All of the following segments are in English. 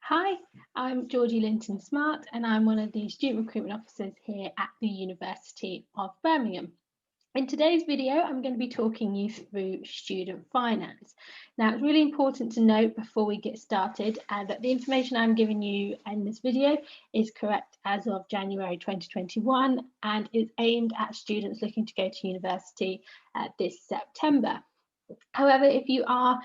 Hi, I'm Georgie Linton-Smart and I'm one of the student recruitment officers here at the University of Birmingham. In today's video, I'm going to be talking you through student finance. Now, it's really important to note before we get started that the information I'm giving you in this video is correct as of January 2021 and is aimed at students looking to go to university this September. However, if you are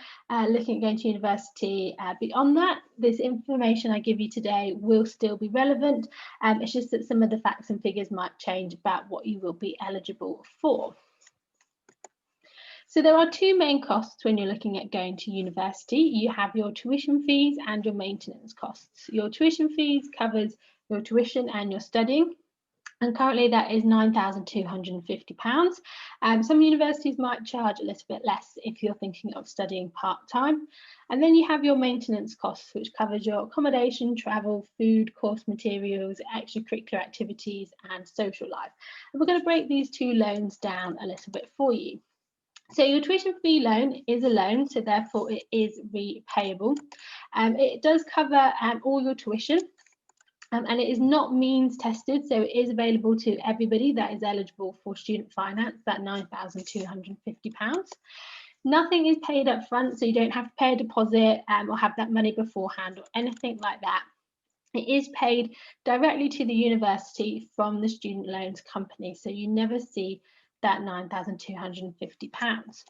looking at going to university beyond that, this information I give you today will still be relevant. It's just that some of the facts and figures might change about what you will be eligible for. So there are two main costs when you're looking at going to university. You have your tuition fees and your maintenance costs. Your tuition fees covers your tuition and your studying. And currently that is £9,250. Some universities might charge a little bit less if you're thinking of studying part-time. And then you have your maintenance costs, which covers your accommodation, travel, food, course materials, extracurricular activities, and social life. And we're going to break these two loans down a little bit for you. So your tuition fee loan is a loan, so therefore it is repayable. It does cover all your tuition. And it is not means tested, so it is available to everybody that is eligible for student finance, that £9,250. Nothing is paid up front, so you don't have to pay a deposit or have that money beforehand or anything like that. It is paid directly to the university from the student loans company, so you never see that £9,250.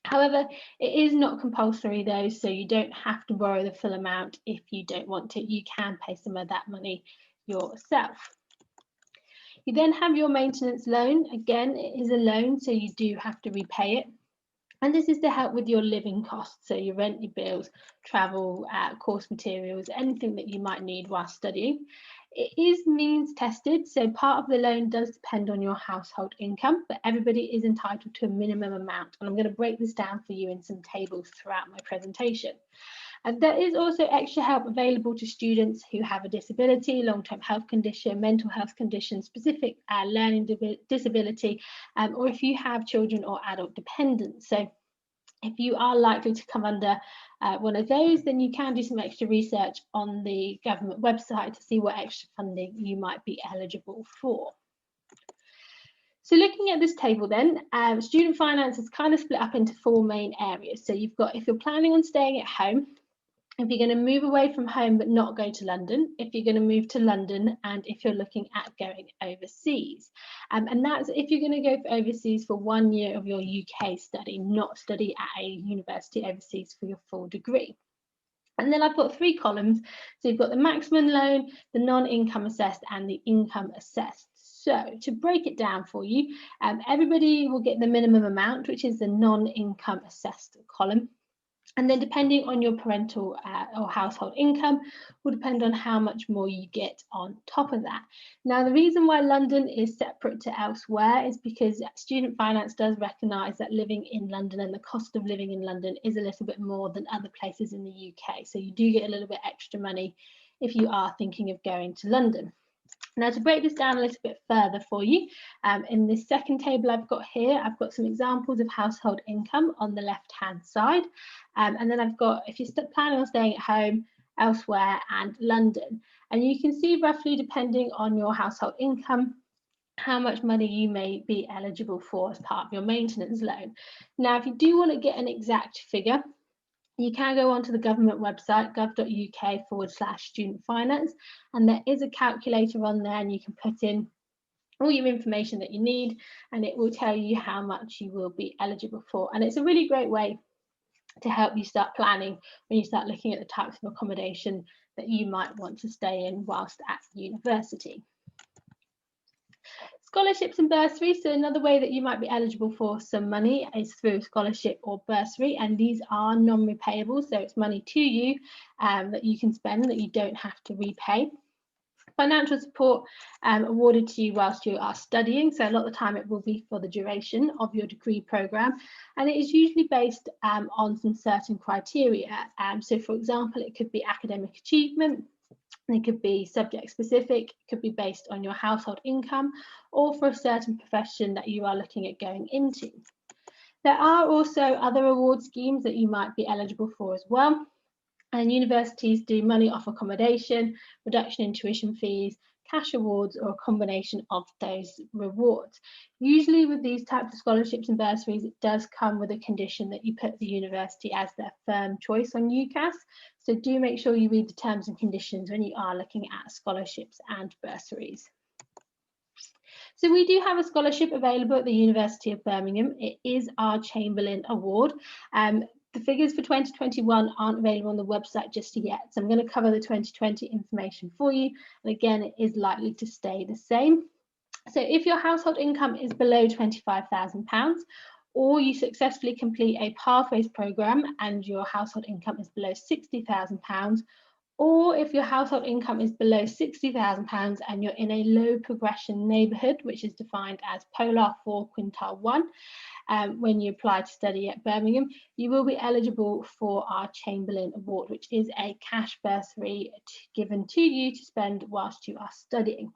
However, it is not compulsory though, so you don't have to borrow the full amount if you don't want to. You can pay some of that money yourself. You then have your maintenance loan. Again, it is a loan, so you do have to repay it. And this is to help with your living costs, so your rent, your bills, travel, course materials, anything that you might need while studying. It is means tested, so part of the loan does depend on your household income, but everybody is entitled to a minimum amount. And I'm going to break this down for you in some tables throughout my presentation. And there is also extra help available to students who have a disability, long-term health condition, mental health condition, specific learning disability, or if you have children or adult dependents. So if you are likely to come under one of those, then you can do some extra research on the government website to see what extra funding you might be eligible for. So looking at this table then, student finance is kind of split up into four main areas. So you've got, if you're planning on staying at home, if you're going to move away from home but not go to London, if you're going to move to London, and if you're looking at going overseas. And that's if you're going to go overseas for 1 year of your UK study, not study at a university overseas for your full degree. And then I've got three columns. So you've got the maximum loan, the non-income assessed, and the income assessed. So to break it down for you, everybody will get the minimum amount, which is the non-income assessed column. And then depending on your parental or household income will depend on how much more you get on top of that. Now, the reason why London is separate to elsewhere is because student finance does recognise that living in London and the cost of living in London is a little bit more than other places in the UK. So you do get a little bit extra money if you are thinking of going to London. Now, to break this down a little bit further for you, in this second table I've got here, I've got some examples of household income on the left-hand side. And then I've got, if you're planning on staying at home, elsewhere, and London. And you can see roughly, depending on your household income, how much money you may be eligible for as part of your maintenance loan. Now, if you do want to get an exact figure, you can go onto the government website, gov.uk/student finance, and there is a calculator on there, and you can put in all your information that you need, and it will tell you how much you will be eligible for. And it's a really great way to help you start planning when you start looking at the types of accommodation that you might want to stay in whilst at university. Scholarships and bursaries. So another way that you might be eligible for some money is through a scholarship or bursary, and these are non-repayable, so it's money to you that you can spend that you don't have to repay. Financial support awarded to you whilst you are studying, so a lot of the time it will be for the duration of your degree programme, and it is usually based on some certain criteria. So for example, it could be academic achievement, it could be subject specific, it could be based on your household income, or for a certain profession that you are looking at going into. There are also other award schemes that you might be eligible for as well. And universities do money off accommodation, reduction in tuition fees, cash awards, or a combination of those rewards. Usually with these types of scholarships and bursaries, it does come with a condition that you put the university as their firm choice on UCAS. So do make sure you read the terms and conditions when you are looking at scholarships and bursaries. So we do have a scholarship available at the University of Birmingham. It is our Chamberlain Award. The figures for 2021 aren't available on the website just yet, so I'm going to cover the 2020 information for you. And again, it is likely to stay the same. So if your household income is below £25,000, or you successfully complete a Pathways programme and your household income is below £60,000, or if your household income is below £60,000 and you're in a low progression neighbourhood, which is defined as Polar 4 Quintile 1, when you apply to study at Birmingham, you will be eligible for our Chamberlain Award, which is a cash bursary given to you to spend whilst you are studying.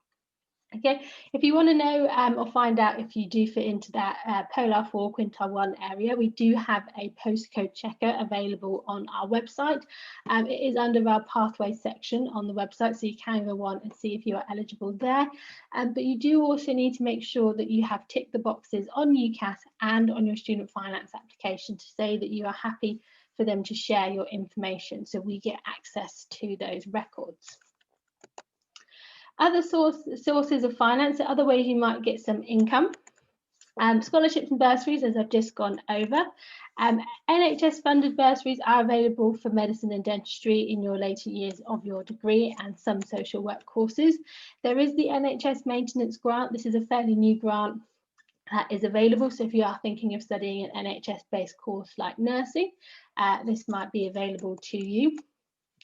Okay, if you want to know or find out if you do fit into that Polar 4 Quintile 1 area, we do have a postcode checker available on our website. It is under our Pathways section on the website, so you can go on and see if you are eligible there. But you do also need to make sure that you have ticked the boxes on UCAS and on your student finance application to say that you are happy for them to share your information, so we get access to those records. Other sources of finance, other ways you might get some income. Scholarships and bursaries, as I've just gone over. NHS funded bursaries are available for medicine and dentistry in your later years of your degree and some social work courses. There is the NHS maintenance grant. This is a fairly new grant that is available. So if you are thinking of studying an NHS-based course like nursing, this might be available to you.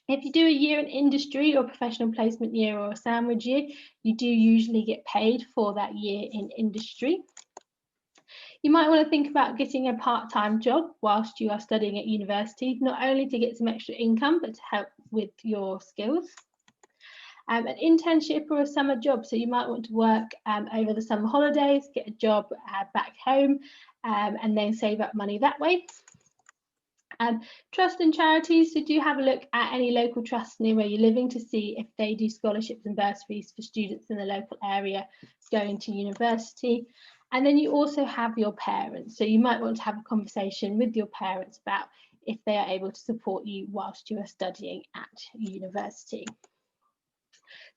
If you do a year in industry or professional placement year or a sandwich year, you do usually get paid for that year in industry. You might want to think about getting a part-time job whilst you are studying at university, not only to get some extra income, but to help with your skills. An internship or a summer job, so you might want to work over the summer holidays, get a job back home, and then save up money that way. Trust and charities, so do have a look at any local trusts near where you're living to see if they do scholarships and bursaries for students in the local area going to university. And then you also have your parents, so you might want to have a conversation with your parents about if they are able to support you whilst you are studying at university.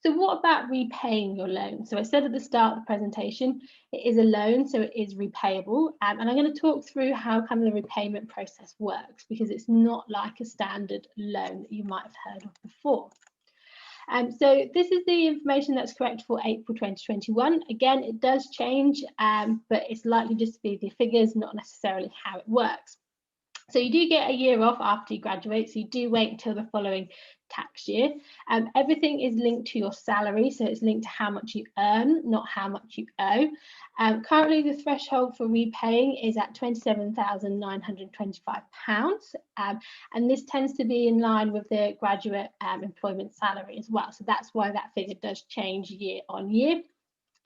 So what about repaying your loan? So I said at the start of the presentation, it is a loan, so it is repayable. And I'm going to talk through how kind of the repayment process works, because it's not like a standard loan that you might have heard of before. So this is the information that's correct for April 2021. Again, it does change, but it's likely just to be the figures, not necessarily how it works. So you do get a year off after you graduate, so you do wait until the following tax year. Everything is linked to your salary, so it's linked to how much you earn, not how much you owe. Currently, the threshold for repaying is at £27,925, and this tends to be in line with the graduate employment salary as well. So that's why that figure does change year on year.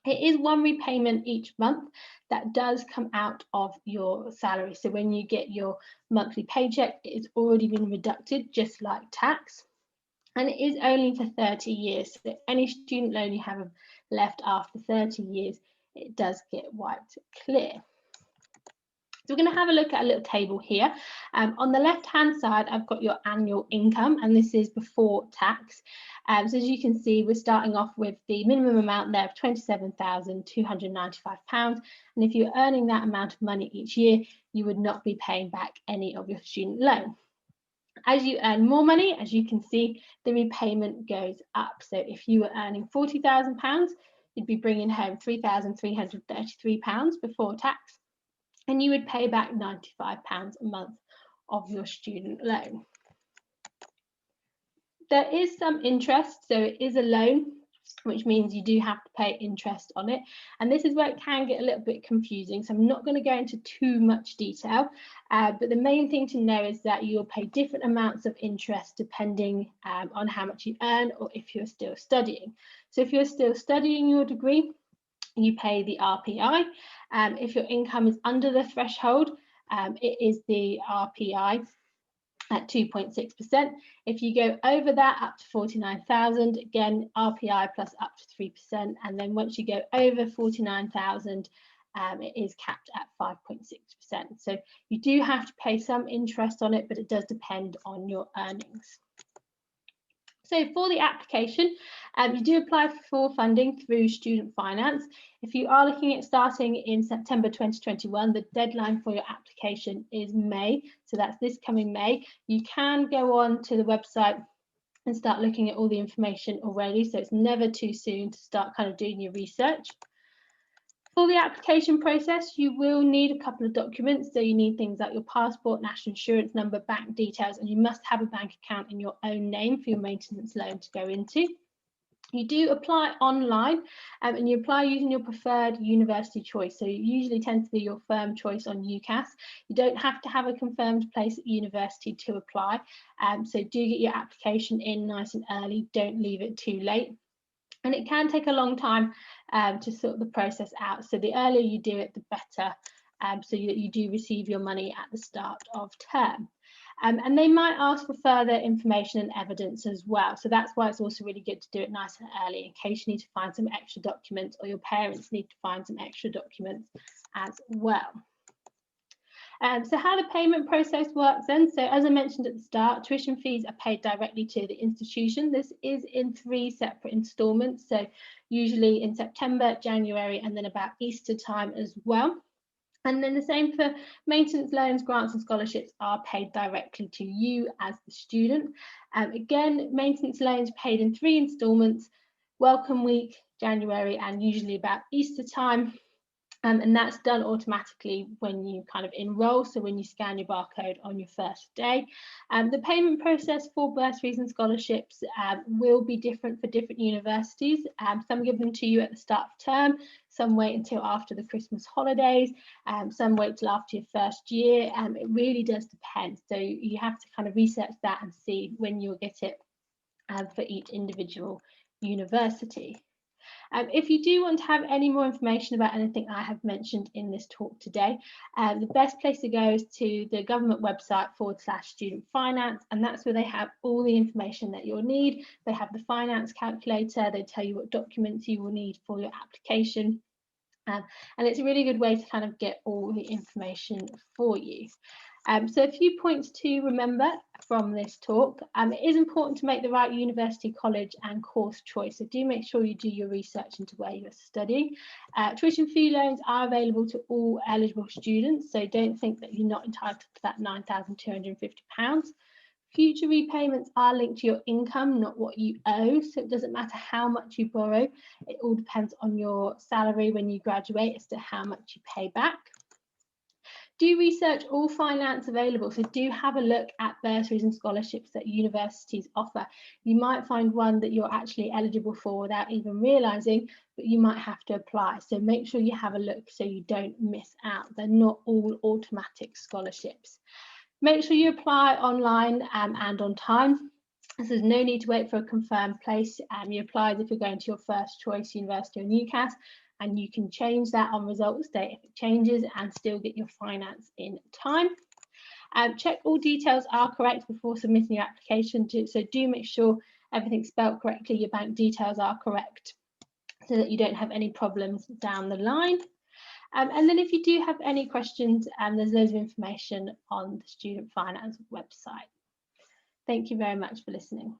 It is one repayment each month that does come out of your salary. So when you get your monthly paycheck, it has already been deducted, just like tax. And it is only for 30 years. So any student loan you have left after 30 years, it does get wiped clear. So we're going to have a look at a little table here. On the left-hand side, I've got your annual income, and this is before tax. So as you can see, we're starting off with the minimum amount there of £27,295. And if you're earning that amount of money each year, you would not be paying back any of your student loan. As you earn more money, as you can see, the repayment goes up. So if you were earning £40,000, you'd be bringing home £3,333 before tax, and you would pay back £95 a month of your student loan. There is some interest, so it is a loan, which means you do have to pay interest on it. And this is where it can get a little bit confusing, so I'm not going to go into too much detail. But the main thing to know is that you'll pay different amounts of interest depending on how much you earn or if you're still studying. So if you're still studying your degree, you pay the RPI. If your income is under the threshold, it is the RPI. at 2.6%. If you go over that up to 49,000, again, RPI plus up to 3%. And then once you go over 49,000, it is capped at 5.6%. So you do have to pay some interest on it, but it does depend on your earnings. So for the application, you do apply for funding through student finance. If you are looking at starting in September 2021, the deadline for your application is May. So that's this coming May. You can go on to the website and start looking at all the information already. So it's never too soon to start kind of doing your research. For the application process, you will need a couple of documents. So you need things like your passport, national insurance number, bank details, and you must have a bank account in your own name for your maintenance loan to go into. You do apply online and you apply using your preferred university choice. So it usually tends to be your firm choice on UCAS. You don't have to have a confirmed place at university to apply. So do get your application in nice and early. Don't leave it too late. And it can take a long time to sort the process out. So the earlier you do it, the better, so that you do receive your money at the start of term. And they might ask for further information and evidence as well. So that's why it's also really good to do it nice and early in case you need to find some extra documents or your parents need to find some extra documents as well. So how the payment process works then, so as I mentioned at the start, tuition fees are paid directly to the institution. This is in 3 separate instalments, so usually in September, January, and then about Easter time as well. And then the same for maintenance loans, grants and scholarships are paid directly to you as the student. Again, maintenance loans paid in 3 instalments, welcome week, January, and usually about Easter time. And that's done automatically when you kind of enroll, so when you scan your barcode on your first day. The payment process for bursaries and scholarships will be different for different universities. Some give them to you at the start of term, some wait until after the Christmas holidays, some wait till after your first year. It really does depend, so you have to kind of research that and see when you'll get it for each individual university. If you do want to have any more information about anything I have mentioned in this talk today, the best place to go is to the government website /student finance, and that's where they have all the information that you'll need. They have the finance calculator, they tell you what documents you will need for your application. And it's a really good way to kind of get all the information for you. So a few points to remember from this talk. It is important to make the right university, college and course choice. So do make sure you do your research into where you're studying. Tuition fee loans are available to all eligible students. So don't think that you're not entitled to that £9,250. Future repayments are linked to your income, not what you owe. So it doesn't matter how much you borrow. It all depends on your salary when you graduate as to how much you pay back. Do research all finance available. So do have a look at bursaries and scholarships that universities offer. You might find one that you're actually eligible for without even realising, but you might have to apply. So make sure you have a look so you don't miss out. They're not all automatic scholarships. Make sure you apply online and on time. So there's no need to wait for a confirmed place. You apply as if you're going to your first choice university or UCAS, and you can change that on results day if it changes and still get your finance in time. Check all details are correct before submitting your application. So do make sure everything's spelled correctly, your bank details are correct, so that you don't have any problems down the line. And then if you do have any questions, there's loads of information on the Student Finance website. Thank you very much for listening.